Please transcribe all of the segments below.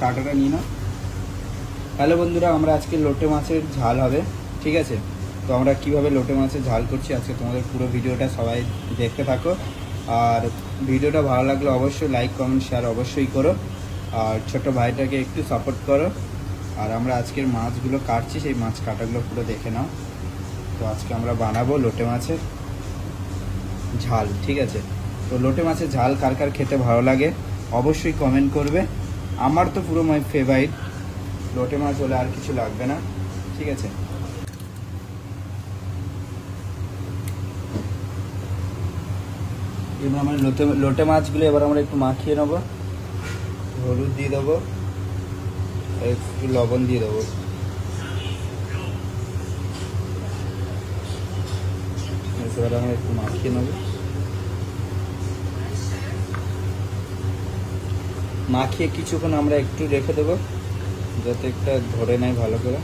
কাঁটাটা নিয়ে নাও। হ্যালো বন্ধুরা, আমরা আজকে লোটে মাছের ঝাল হবে, ঠিক আছে? তো আমরা কিভাবে লোটে মাছের ঝাল করছি আজকে তোমাদের পুরো ভিডিওটা সবাই দেখতে থাকো। আর ভিডিওটা ভালো লাগলে অবশ্যই লাইক কমেন্ট শেয়ার অবশ্যই করো, আর ছোট ভাইটাকে একটু সাপোর্ট করো। আর আমরা আজকের মাছগুলো কাটছি, সেই মাছ কাটাগুলো পুরো দেখে নাও। তো আজকে আমরা বানাবো লোটে মাছের ঝাল, ঠিক আছে? তো লোটে মাছের ঝাল কার কার খেতে ভালো লাগে অবশ্যই কমেন্ট করবে। আমার তো পুরো মাই ফেভারিট, লোটে মাছ হলে আর কিছু লাগবে না, ঠিক আছে? এবার আমরা লোটে মাছগুলো এবার আমরা একটু মাখিয়ে নেবো। হলুদ দিয়ে দেবো, একটু লবণ দিয়ে দেবো। এবার আমরা একটু মাখিয়ে নেবো। মাখিয়ে কিছুক্ষণ আমরা একটু রেখে দেবো যাতে একটা ধরে নেয় ভালো করে।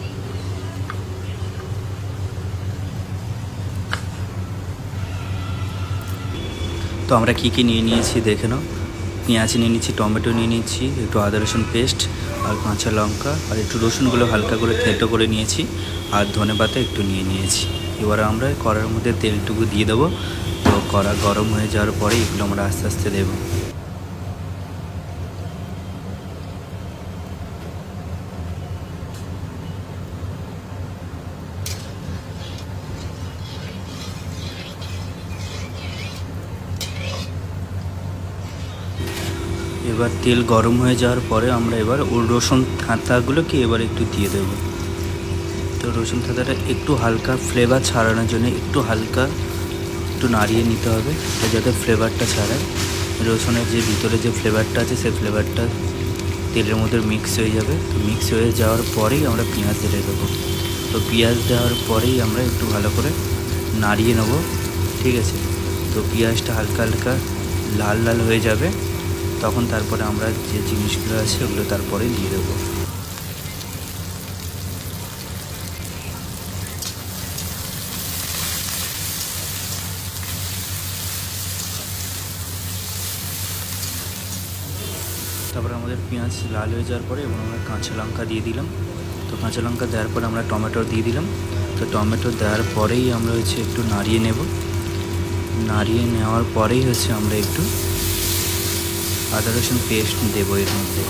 তো আমরা কী কী নিয়ে নিয়েছি দেখে নাও। পেঁয়াজ নিয়ে নিচ্ছি, টমেটো নিয়ে নিচ্ছি, একটু আদা রসুন পেস্ট আর কাঁচা লঙ্কা, আর একটু রসুনগুলো হালকা করে থেঁতো করে নিয়েছি, আর ধনেপাতা একটু নিয়ে নিয়েছি। এবার আমরা কড়ার মধ্যে তেলটুকু দিয়ে দেবো। তো কড়া গরম হয়ে যাওয়ার পরে এগুলো আমরা আস্তে আস্তে দেবো। এবার তেল গরম হয়ে যাওয়ার পরে আমরা এবার ওর রসুন থাঁতাগুলোকে এবার একটু দিয়ে দেব। তো রসুন থাঁতাটা একটু হালকা ফ্লেভার ছাড়ানোর জন্য একটু হালকা একটু নাড়িয়ে নিতে হবে, তো যাতে ফ্লেভারটা ছাড়ায়। রসুনের যে ভিতরে যে ফ্লেভারটা আছে সেই ফ্লেভারটা তেলের মধ্যে মিক্স হয়ে যাবে। তো মিক্স হয়ে যাওয়ার পরেই আমরা পেঁয়াজ ঢেলে দেবো। তো পেঁয়াজ দেওয়ার পরেই আমরা একটু ভালো করে নাড়িয়ে নেব, ঠিক আছে? তো পেঁয়াজটা হালকা হালকা লাল লাল হয়ে যাবে, তখন তারপরে আমরা যে জিনিসগুলো আছে ওগুলো তারপরে দিয়ে দেবো। তারপরে আমাদের পেঁয়াজ লাল হয়ে যাওয়ার পরে এবং আমরা কাঁচা লঙ্কা দিয়ে দিলাম। তো কাঁচা লঙ্কা দেওয়ার পরে আমরা টমেটো দিয়ে দিলাম। তো টমেটো দেওয়ার পরেই আমরা একটু নাড়িয়ে নেব। নাড়িয়ে নেওয়ার পরেই আমরা একটু আদা রসুন পেস্ট দেবো এর মধ্যে।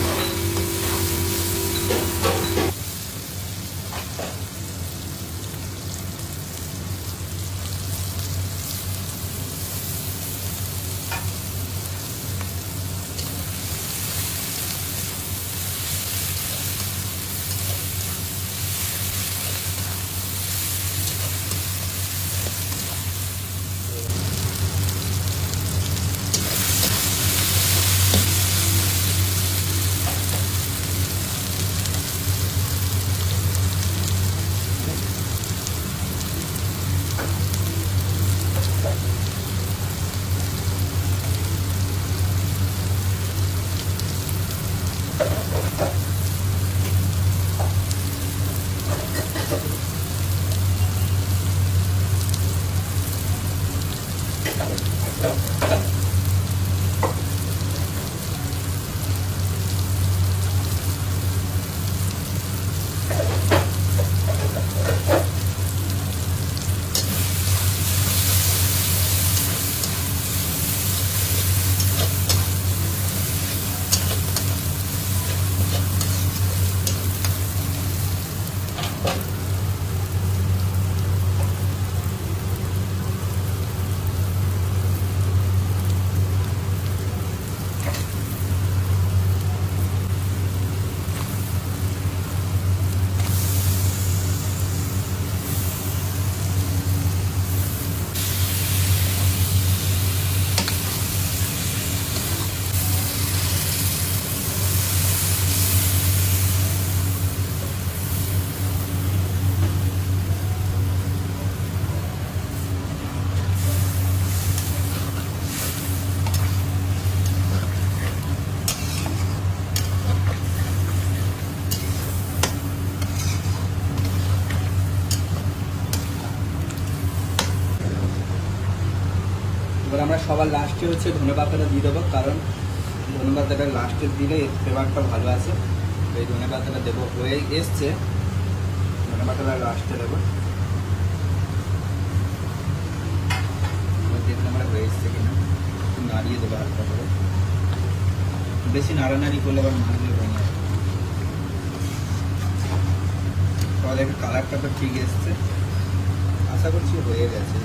এবার আমরা সবার লাস্টে ধনেপাতাটা দিয়ে দেবো, কারণ ধনেপাতাটা লাস্টে দিলে এর ফ্লেভারটা ভালো আছে। এই ধনে পাতাটা দেবো, হয়ে এসছে। ধনে পাতাটা লাস্টে দেবো, দেখলাম আমরা হয়ে এসছে কিনা। একটু নাড়িয়ে দেবো হালকা করে, বেশি নাড়ানাড়ি করলে আবার মাছগুলো ভেঙে যাবে। তাহলে একটু কালারটা তো ঠিক এসছে, আশা করছি হয়ে গেছে।